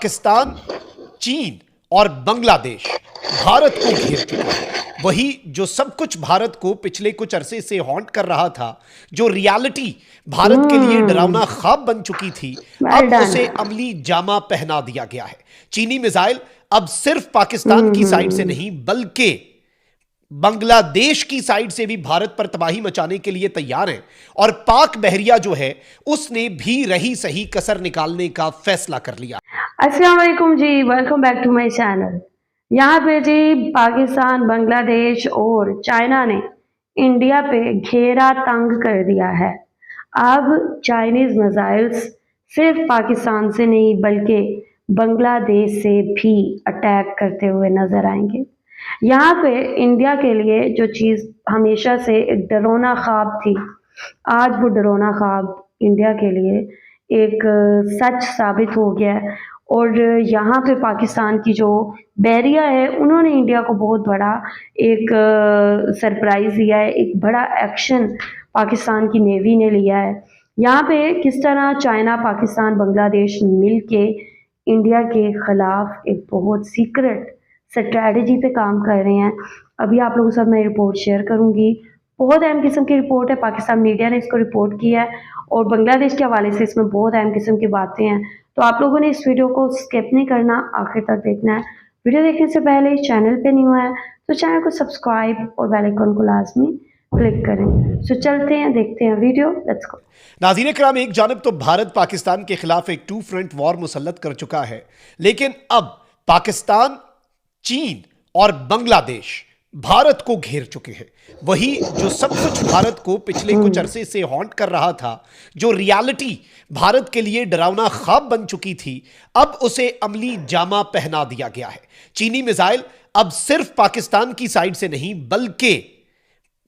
पाकिस्तान, चीन और बांग्लादेश भारत को घेर चुका है। वही जो सब कुछ भारत को पिछले कुछ अरसे से हॉन्ट कर रहा था, जो रियलिटी भारत के लिए डरावना ख्वाब बन चुकी थी, अब उसे अमली जामा पहना दिया गया है। चीनी मिसाइल अब सिर्फ पाकिस्तान की साइड से नहीं बल्कि बांग्लादेश की साइड से भी भारत पर तबाही मचाने के लिए तैयार हैं और पाक बहरिया जो है उसने भी रही सही कसर निकालने का फैसला कर लिया। अस्सलाम वालेकुम जी, welcome back to my channel. यहाँ पे जी पाकिस्तान, बांग्लादेश और चाइना ने इंडिया पे घेरा तंग कर दिया है। अब चाइनीज मिसाइल्स सिर्फ पाकिस्तान से नहीं बल्कि बांग्लादेश से भी अटैक करते हुए नजर आएंगे। यहाँ पे इंडिया के लिए जो चीज़ हमेशा से एक डरावना ख्वाब थी, आज वो डरावना ख्वाब इंडिया के लिए एक सच साबित हो गया है। और यहाँ पे पाकिस्तान की जो बहरिया है उन्होंने इंडिया को बहुत बड़ा एक सरप्राइज़ दिया है, एक बड़ा एक्शन पाकिस्तान की नेवी ने लिया है। यहाँ पे किस तरह चाइना, पाकिस्तान, बांग्लादेश मिलके इंडिया के ख़िलाफ़ एक बहुत सीक्रेट स्ट्रैटेजी पे काम कर रहे हैं। अभी आप लोगों के साथ मैं रिपोर्ट शेयर करूँगी। बहुत अहम किस्म की रिपोर्ट है, पाकिस्तान मीडिया ने इसको रिपोर्ट किया है और बांग्लादेश के हवाले से इसमें बहुत अहम किस्म की बातें हैं। तो आप लोगों ने इस वीडियो को स्किप नहीं करना, आखिर तक देखना है। वीडियो देखने से पहले चैनल पे न्यू है तो चैनल को सब्सक्राइब और बेल आइकन को लाजमी क्लिक करें। सो चलते हैं, देखते हैं वीडियो, लेट्स गो। नाज़रीन किराम, एक जानब तो भारत पाकिस्तान के खिलाफ एक टू फ्रंट वॉर मुसल्लत कर चुका है, लेकिन अब पाकिस्तान, चीन और बांग्लादेश भारत को घेर चुके हैं। वही जो सब कुछ भारत को पिछले कुछ अरसे से हॉन्ट कर रहा था, जो रियलिटी भारत के लिए डरावना ख्वाब बन चुकी थी, अब उसे अमली जामा पहना दिया गया है। चीनी मिसाइल अब सिर्फ पाकिस्तान की साइड से नहीं बल्कि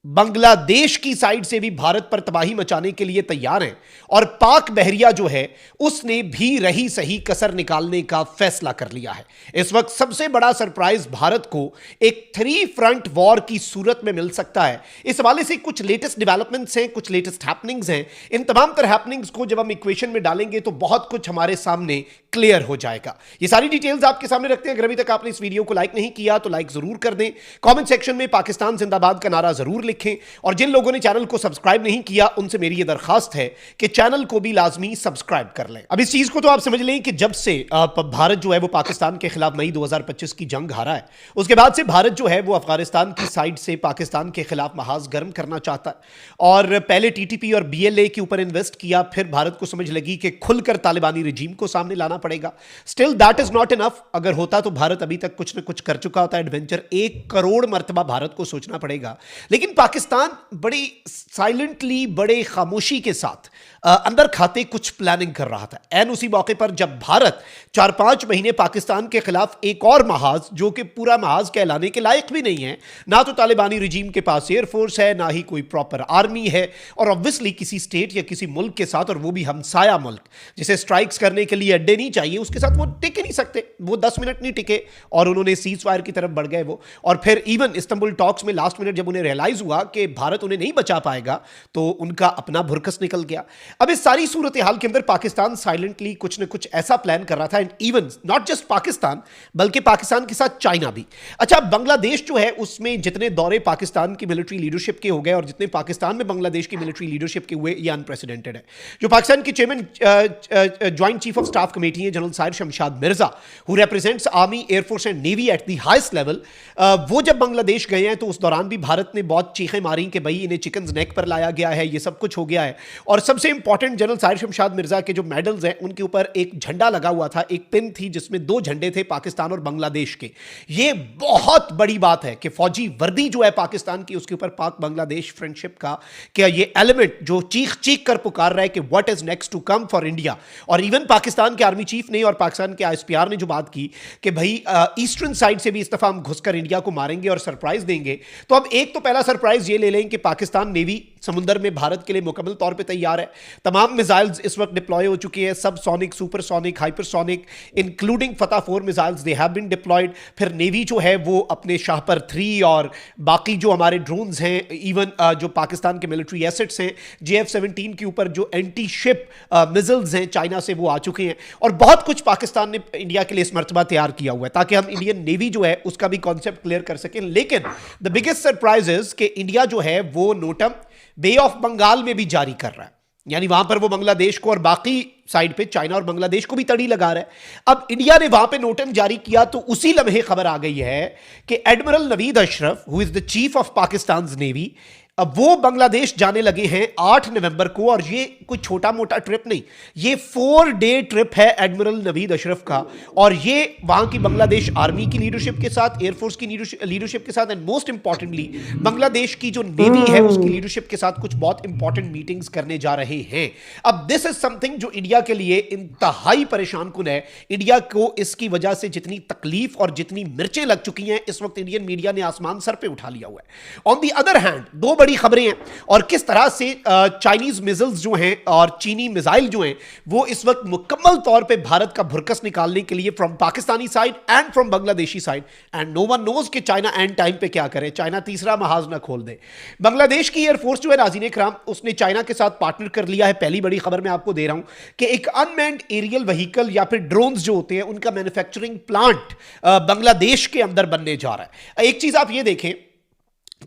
बांग्लादेश की साइड से भी भारत पर तबाही मचाने के लिए तैयार हैं और पाक बहरिया जो है उसने भी रही सही कसर निकालने का फैसला कर लिया है। इस वक्त सबसे बड़ा सरप्राइज भारत को एक थ्री फ्रंट वॉर की सूरत में मिल सकता है। इस हवाले से कुछ लेटेस्ट डेवलपमेंट्स हैं, कुछ लेटेस्ट हैपनिंग्स हैं। इन तमाम तरह हैपनिंग्स को जब हम इक्वेशन में डालेंगे तो बहुत कुछ हमारे सामने क्लियर हो जाएगा। ये सारी डिटेल्स आपके सामने रखते हैं। अगर अभी तक आपने इस वीडियो को लाइक नहीं किया तो लाइक जरूर कर दें, कमेंट सेक्शन में पाकिस्तान जिंदाबाद का नारा जरूर लिखें और जिन लोगों ने चैनल को सब्सक्राइब नहीं किया उनसे मेरी यह दरखास्त है कि चैनल को भी लाजमी सब्सक्राइब कर लें। अब इस चीज को तो आप समझ लें कि जब से भारत जो है वो पाकिस्तान के खिलाफ मई 2025 की जंग हारा है, उसके बाद से भारत जो है वो अफगानिस्तान की साइड से पाकिस्तान के खिलाफ महाज गर्म करना चाहता है और पहले टीटीपी और बीएलए के ऊपर इन्वेस्ट किया, फिर भारत को समझ लगी कि खुलकर तालिबानी रजीम को सामने लाना पड़ेगा। Still that is not enough. अगर होता तो भारत अभी तक कुछ ना कुछ कर चुका होता। एडवेंचर 1 करोड़ मरतबा भारत को सोचना पड़ेगा, लेकिन पाकिस्तान बड़ी साइलेंटली, बड़े खामोशी के साथ अंदर खाते कुछ प्लानिंग कर रहा था। एन उसी मौके पर जब भारत 4-5 महीने पाकिस्तान के खिलाफ एक और महाज, जो कि पूरा महाज कहलाने के लायक भी नहीं है, ना तो तालिबानी रजीम के पास एयरफोर्स है, ना ही कोई प्रॉपर आर्मी है, और ऑब्वियसली किसी स्टेट या किसी मुल्क के साथ, और वो भी हमसाया मुल्क जिसे स्ट्राइक्स करने के लिए अड्डे नहीं चाहिए, उसके साथ वो टिक ही नहीं सकते। वो 10 मिनट नहीं टिके और उन्होंने सीज फायर की तरफ बढ़ गए वो। और फिर इवन इस्तांबुल टॉक्स में लास्ट मिनट जब उन्हें रियलाइज हुआ कि भारत उन्हें नहीं बचा पाएगा तो उनका अपना भुरकस निकल गया। अब इस सारी सूरत हाल के अंदर पाकिस्तान साइलेंटली कुछ न कुछ ऐसा प्लान कर रहा था, and even not just Pakistan बल्कि पाकिस्तान के साथ चाइना भी। अच्छा, बांग्लादेश जो है उसमें जितने दौरे पाकिस्तान की मिलिट्री लीडरशिप के हो गए और जितने पाकिस्तान में बांग्लादेश की मिलिट्री लीडरशिप के हुए, ये अनप्रेसिडेंटेड है। जो पाकिस्तान के chairman joint chief of staff committee है general Sahir Shamshad Mirza, who represents army, air force and navy at the highest level, वो जब बांग्लादेश गए हैं तो उस दौरान भी भारत ने बहुत चीखें मारी कि भाई इन्हें चिकन नेक पर लाया गया है, ये सब कुछ हो गया है। और सबसे इंपॉर्टेंट, जनरल साहिर शमशाद मिर्जा के जो मेडल्स हैं उनके ऊपर एक झंडा लगा हुआ था, एक पिन थी जिसमें 2 झंडे थे पाकिस्तान और बांग्लादेश के। ये बहुत बड़ी बात है कि फौजी वर्दी जो है पाकिस्तान की, उसके ऊपर पाक बांग्लादेश फ्रेंडशिप का क्या ये एलिमेंट जो चीख चीख कर पुकार रहा है कि what is next to come for India. और इवन पाकिस्तान के आर्मी चीफ ने और पाकिस्तान के आईएसपीआर ने जो बात की कि भाई ईस्टर्न साइड से भी इस दफा हम घुसकर इंडिया को मारेंगे और सरप्राइज देंगे। तो अब एक तो पहला सरप्राइज ये ले लें कि पाकिस्तान नेवी समुद्र में भारत के लिए मुकम्मल तौर पे तैयार है। तमाम मिसाइल्स इस वक्त डिप्लॉय हो चुकी हैं, सब sonic, supersonic, hypersonic, including Fatah 4 missiles they have been deployed. फिर नेवी जो है वो अपने शाहपर 3 और बाकी जो हमारे ड्रोन्स हैं, इवन जो पाकिस्तान के मिलिट्री एसेट्स हैं, JF-17 के ऊपर जो एंटी शिप मिसाइल्स हैं चाइना से, वो आ चुके हैं। और बहुत कुछ पाकिस्तान ने इंडिया के लिए इस मर्तबा तैयार किया हुआ है ताकि हम इंडियन नेवी जो है उसका भी कॉन्सेप्ट क्लियर कर सकें। लेकिन द बिगेस्ट सरप्राइज इज कि इंडिया जो है वो नोटम बे ऑफ बंगाल में भी जारी कर रहा है, यानी वहां पर वो बांग्लादेश को और बाकी साइड पे चाइना और बांग्लादेश को भी तड़ी लगा रहा है। अब इंडिया ने वहां पे नोटम जारी किया तो उसी लम्हे खबर आ गई है कि admiral Naveed Ashraf, who is the chief of Pakistan navy, अब वो बांग्लादेश जाने लगे हैं 8 नवंबर को। और ये कोई छोटा मोटा ट्रिप नहीं, ये 4 डे ट्रिप है एडमिरल नवीद अशरफ का। और ये वहां की बांग्लादेश आर्मी की लीडरशिप के साथ, एयरफोर्स की लीडरशिप के साथ, एंड मोस्ट इंपॉर्टेंटली बांग्लादेश की जो नेवी है उसकी लीडरशिप के साथ कुछ बहुत इंपॉर्टेंट मीटिंग्स करने जा रहे हैं। अब दिस इज समथिंग जो इंडिया के लिए इंतहाई परेशान कुन है। इंडिया को इसकी वजह से जितनी तकलीफ और जितनी मिर्चें लग चुकी हैं, इस वक्त इंडियन मीडिया ने आसमान सर पे उठा लिया हुआ है। ऑन दी अदर हैंड दो बड़ी खबरें हैं, और किस तरह से चाइनीज मिसाइल्स जो हैं और चीनी मिसाइल जो हैं वो इस वक्त मुकम्मल तौर पे भारत का भुरकस निकालने के लिए from Pakistani side and from Bangladeshi side, and no one knows कि चाइना एंड टाइम पे क्या करे, चाइना तीसरा महाज ना खोल दे। बांग्लादेश की एयरफोर्स जो है नाज़रीन इकराम, उसने चाइना के साथ पार्टनर कर लिया है। पहली बड़ी खबर मैं आपको दे रहा हूं कि एक अनमैन्ड एरियल व्हीकल या फिर ड्रोन्स जो होते हैं उनका मैन्युफैक्चरिंग प्लांट बांग्लादेश के अंदर बनने जा रहा है। एक चीज आप ये देखें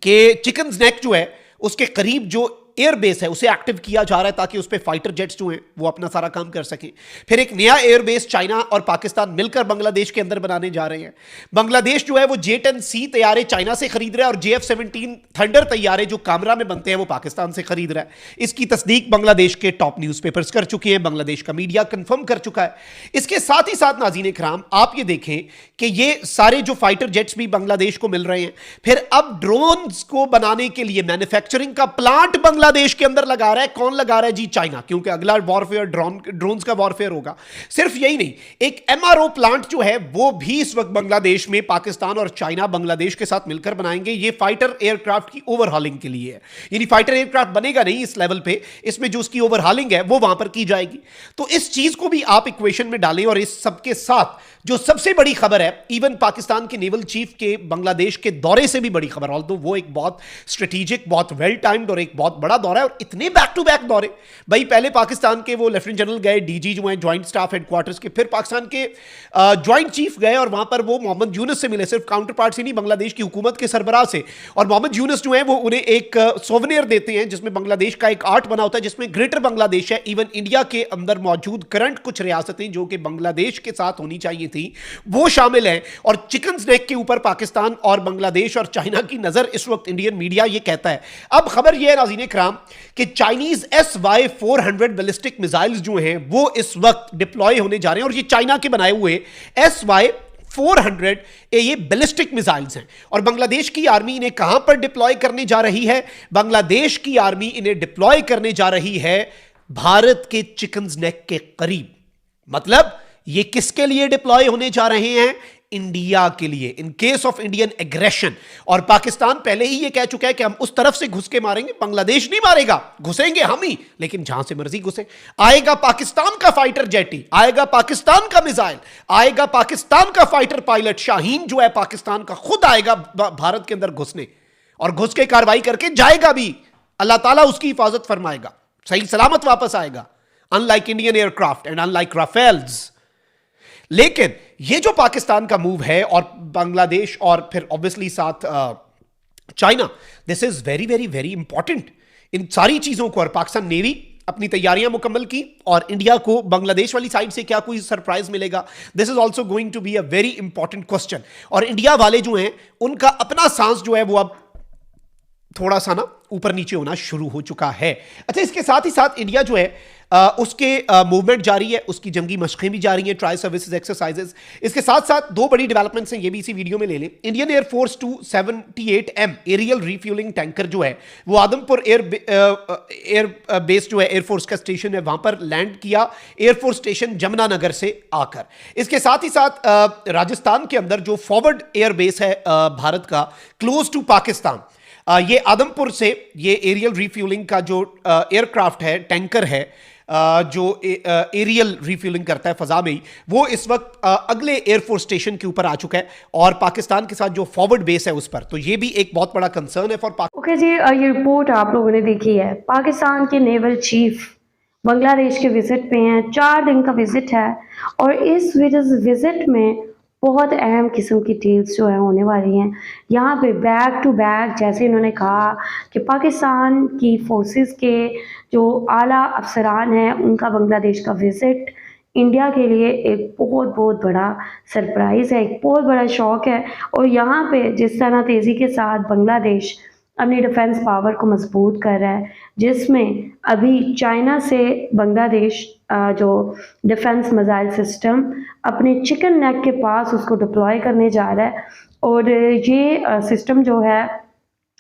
कि चिकन्स नेक जो है उसके करीब जो एयरबेस है उसे एक्टिव किया जा रहा है ताकि उस पे फाइटर जेट्स जो हैं वो अपना सारा काम कर सकें। फिर एक नया एयरबेस चाइना और पाकिस्तान मिलकर बांग्लादेश के अंदर बनाने जा रहे हैं। बांग्लादेश जो है वो J-10C तैयारे चाइना से खरीद रहा है और JF-17 थंडर तैयारे जो कामरा में बनते हैं वो पाकिस्तान से खरीद रहा है। इसकी तस्दीक बांग्लादेश के टॉप न्यूज़पेपर्स कर चुके हैं, बांग्लादेश का मीडिया कंफर्म कर चुका है। इसके साथ ही साथ नाज़रीन इकराम आप ये देखें कि ये सारे जो फाइटर जेट्स भी बांग्लादेश को मिल रहे हैं। फिर अब ड्रोन्स को बनाने के लिए मैन्युफैक्चरिंग का प्लांट बांग्लादेश के अंदर लगा रहा है। कौन लगा रहा है जी? चाइना, क्योंकि अगला वॉरफेयर ड्रोन्स का वॉरफेयर होगा। सिर्फ यही नहीं, एक MRO प्लांट जो है वो भी इस वक्त बांग्लादेश में पाकिस्तान और चाइना बांग्लादेश के साथ मिलकर बनाएंगे। ये फाइटर एयरक्राफ्ट की ओवरहॉलिंग के लिए है, यानी फाइटर एयरक्राफ्ट बनेगा नहीं इस लेवल पे, इसमें जो उसकी ओवरहॉलिंग है वो वहां पर की जाएगी। तो इस चीज को भी आप इक्वेशन में डालें। और इस सबके साथ जो सबसे बड़ी खबर है, इवन पाकिस्तान के नेवल चीफ के बांग्लादेश के दौरे से भी बड़ी खबर, ऑल्दो वो एक बहुत स्ट्रेटेजिक, बहुत वेल टाइम्ड और एक बहुत बड़ा दौरा है। और इतने बैक टू बैक दौरे, भाई पहले पाकिस्तान के वो लेफ्टिनेंट जनरल गए, DG जो हैं ज्वाइंट स्टाफ हेडक्वार्टर्स के, फिर पाकिस्तान के ज्वाइंट चीफ गए और वहां पर वो मोहम्मद यूनुस से मिले, सिर्फ काउंटर पार्ट से नहीं, बांग्लादेश की हुकूमत के सरबराह से। और मोहम्मद यूनुस जो है वो उन्हें एक सोवेनियर देते हैं जिसमें बांग्लादेश का एक आर्ट बना होता है, जिसमें ग्रेटर बांग्लादेश है, इवन इंडिया के अंदर मौजूद करंट कुछ रियासतें जो कि बांग्लादेश के साथ होनी चाहिए थी वो शामिल है। और चिकन स्नैक के ऊपर पाकिस्तान और बांग्लादेश और चाइना की नजर इस वक्त इंडियन मीडिया ये कहता है। अब खबर यह है नाज़रीन इकराम कि चाइनीज SY-400 बैलिस्टिक मिसाइल्स जो हैं वो इस वक्त डिप्लॉय होने जा रहे हैं। और ये चाइना के बनाए हुए SY-400 ये बैलिस्टिक मिसाइल्स हैं। और बांग्लादेश की आर्मी इन्हें कहां पर डिप्लॉय करने जा रही है? बांग्लादेश की आर्मी इन्हें डिप्लॉय करने जा रही है भारत के चिकन नेक के करीब। मतलब ये किसके लिए डिप्लॉय होने जा रहे हैं? इंडिया के लिए, in case of Indian aggression. और पाकिस्तान पहले ही ये कह चुका है कि हम उस तरफ से घुस के मारेंगे, बांग्लादेश नहीं मारेगा, घुसेंगे हम ही, लेकिन जहां से मर्जी घुसे। आएगा पाकिस्तान का फाइटर जेट ही, आएगा पाकिस्तान का मिसाइल, आएगा पाकिस्तान का फाइटर पायलट शाहीन जो है पाकिस्तान का, खुद आएगा भारत के अंदर घुसने और घुस के कार्रवाई करके जाएगा भी। अल्लाह ताला उसकी हिफाजत फरमाएगा, सही सलामत वापस आएगा, unlike Indian aircraft and unlike Rafales. लेकिन ये जो पाकिस्तान का मूव है और बांग्लादेश और फिर ऑब्वियसली साथ China, this is very very very important. इन सारी चीजों को, और पाकिस्तान नेवी अपनी तैयारियां मुकम्मल की, और इंडिया को बांग्लादेश वाली साइड से क्या कोई सरप्राइज मिलेगा? This is also going to be a very important question. और इंडिया वाले जो हैं उनका अपना सांस जो है वो अब थोड़ा सा ना ऊपर नीचे होना शुरू हो चुका है। अच्छा, इसके साथ ही साथ इंडिया जो है उसके मूवमेंट जारी है, उसकी जंगी मशक़ें भी जारी हैं, ट्राई सर्विसेज एक्सरसाइजेस। इसके साथ साथ दो बड़ी डेवलपमेंट्स हैं, ये भी इसी वीडियो में ले लें। Indian air force 278M aerial refuelling tanker जो है वो आदमपुर एयर बेस जो है एयरफोर्स का स्टेशन है वहां पर लैंड किया, एयरफोर्स स्टेशन जमुनानगर से आकर। इसके साथ ही साथ राजस्थान के अंदर जो फॉरवर्ड एयर बेस है भारत का क्लोज टू पाकिस्तान, ये आदमपुर से ये एरियल रिफ्यूलिंग का जो एयरक्राफ्ट है, टैंकर है, जो एरियल रिफ्यूलिंग करता है फजा में ही, वो इस वक्त अगले एयरफोर्स स्टेशन के ऊपर आ चुका है और पाकिस्तान के साथ जो फॉरवर्ड बेस है उस पर, तो ये भी एक बहुत बड़ा कंसर्न है फॉर पाकिस्तान। ओके जी, ये रिपोर्ट आप लोगों ने देखी है। पाकिस्तान के नेवल चीफ बांग्लादेश के विजिट पे हैं, 4 दिन का विजिट है और इस विजिट में बहुत अहम किस्म की डील्स जो है होने वाली हैं। यहाँ पे बैक टू बैक, जैसे इन्होंने कहा कि पाकिस्तान की फोर्सेस के जो आला अफसरान हैं उनका बांग्लादेश का विजिट इंडिया के लिए एक बहुत बहुत बड़ा सरप्राइज़ है, एक बहुत बड़ा शौक है। और यहाँ पे जिस तरह तेज़ी के साथ बांग्लादेश अपनी डिफेंस पावर को मजबूत कर रहा है, जिसमें अभी चाइना से बांग्लादेश जो डिफेंस मिसाइल सिस्टम अपने चिकन नेक के पास उसको डिप्लॉय करने जा रहा है। और ये सिस्टम जो है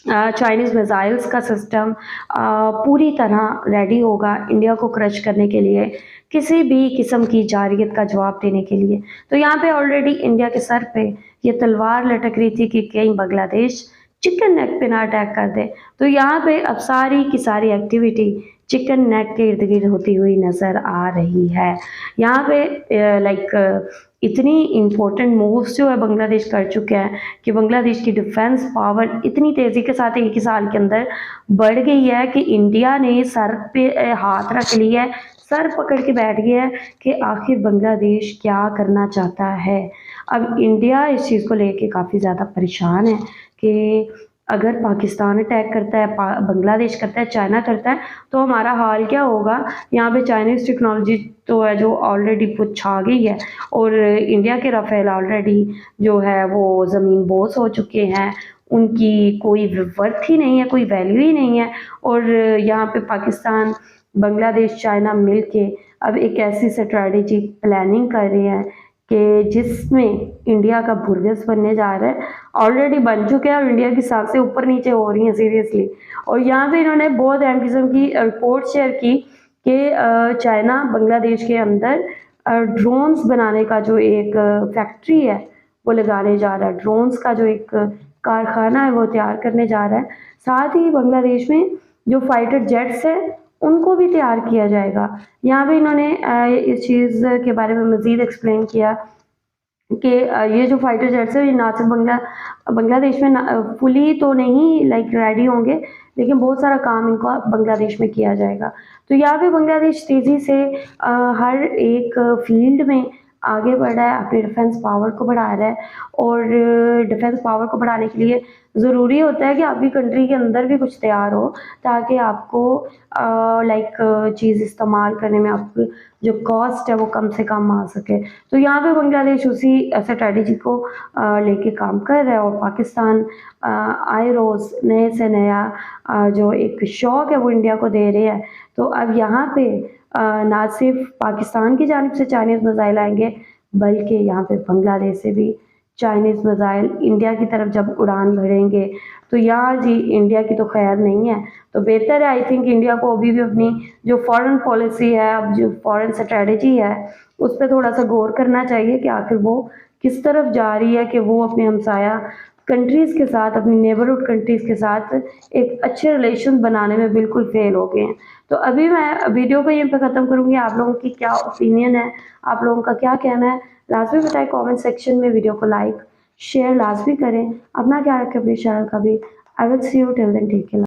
चाइनीज़ मिसाइल्स का सिस्टम पूरी तरह रेडी होगा इंडिया को क्रश करने के लिए, किसी भी किस्म की जारहियत का जवाब देने के लिए। तो यहाँ पे ऑलरेडी इंडिया के सर पे ये तलवार लटक रही थी कि कहीं बांग्लादेश चिकन नेक पे ना अटैक कर दे। तो यहाँ पे अब सारी की सारी एक्टिविटी चिकन नेक के इर्द गिर्द होती हुई नज़र आ रही है। यहाँ पे इतनी इम्पोर्टेंट मूव्स जो है बांग्लादेश कर चुका है कि बांग्लादेश की डिफेंस पावर इतनी तेज़ी के साथ एक ही साल के अंदर बढ़ गई है कि इंडिया ने सर पे हाथ रख लिया है, सर पकड़ के बैठ गया है कि आखिर बांग्लादेश क्या करना चाहता है। अब इंडिया इस चीज़ को लेके काफ़ी ज़्यादा परेशान है कि अगर पाकिस्तान अटैक करता है, बांग्लादेश करता है, चाइना करता है, तो हमारा हाल क्या होगा। यहाँ पे चाइनीज़ टेक्नोलॉजी तो है जो ऑलरेडी कुछ छा गई है और इंडिया के राफेल ऑलरेडी जो है वो ज़मीन बोस हो चुके हैं, उनकी कोई वर्थ ही नहीं है, कोई वैल्यू ही नहीं है। और यहाँ पे पाकिस्तान, बांग्लादेश, चाइना मिल के अब एक ऐसी स्ट्रैटेजी प्लानिंग कर रहे हैं कि जिसमें इंडिया का बुर्गस बनने जा रहा है, ऑलरेडी बन चुके हैं और इंडिया की सांसें ऊपर नीचे हो रही हैं सीरियसली। और यहाँ पे इन्होंने बहुत अहम किस्म की रिपोर्ट शेयर की कि चाइना बांग्लादेश के अंदर ड्रोन्स बनाने का जो एक फैक्ट्री है वो लगाने जा रहा है, ड्रोन्स का जो एक कारखाना है वो तैयार करने जा रहा है। साथ ही बांग्लादेश में जो फाइटर जेट्स हैं उनको भी तैयार किया जाएगा। यहाँ पे इन्होंने इस चीज़ के बारे में मज़ीद एक्सप्लेन किया कि ये जो फाइटर जेट्स है ये ना सिर्फ बांग्लादेश में फुली तो नहीं रेडी होंगे, लेकिन बहुत सारा काम इनको बांग्लादेश में किया जाएगा। तो यहाँ पे बांग्लादेश तेज़ी से हर एक फील्ड में आगे बढ़ रहा है, अपनी डिफेंस पावर को बढ़ा रहा है। और डिफेंस पावर को बढ़ाने के लिए ज़रूरी होता है कि आपकी कंट्री के अंदर भी कुछ तैयार हो, ताकि आपको चीज़ इस्तेमाल करने में आपकी जो कॉस्ट है वो कम से कम आ सके। तो यहाँ पे बांग्लादेश उसी स्ट्रैटेजी को लेके काम कर रहा है और पाकिस्तान आए रोज़ नए से नया जो एक शौक है वो इंडिया को दे रहे हैं। तो अब यहाँ पे ना सिर्फ पाकिस्तान की जानिब से चाइनीज़ मिसाइल आएंगे, बल्कि यहाँ पे बांग्लादेश से भी चाइनीज़ मिसाइल इंडिया की तरफ जब उड़ान भरेंगे तो यहाँ जी इंडिया की तो खैर नहीं है। तो बेहतर है, आई थिंक इंडिया को अभी भी अपनी जो फॉरेन पॉलिसी है, अब जो फॉरेन स्ट्रेटजी है उस पर थोड़ा सा गौर करना चाहिए कि आखिर वो किस तरफ जा रही है, कि वो अपने हमसाया कंट्रीज़ के साथ, अपनी नेबरहुड कंट्रीज़ के साथ एक अच्छे रिलेशन बनाने में बिल्कुल फेल हो गए हैं। तो अभी मैं वीडियो को यहीं पे ख़त्म करूँगी। आप लोगों की क्या ओपिनियन है, आप लोगों का क्या कहना है, लाजमी बताएं कमेंट सेक्शन में। वीडियो को लाइक शेयर लाजमी करें। अपना ख्याल रखें, अपने चैनल का भी। I will see you till then, take care.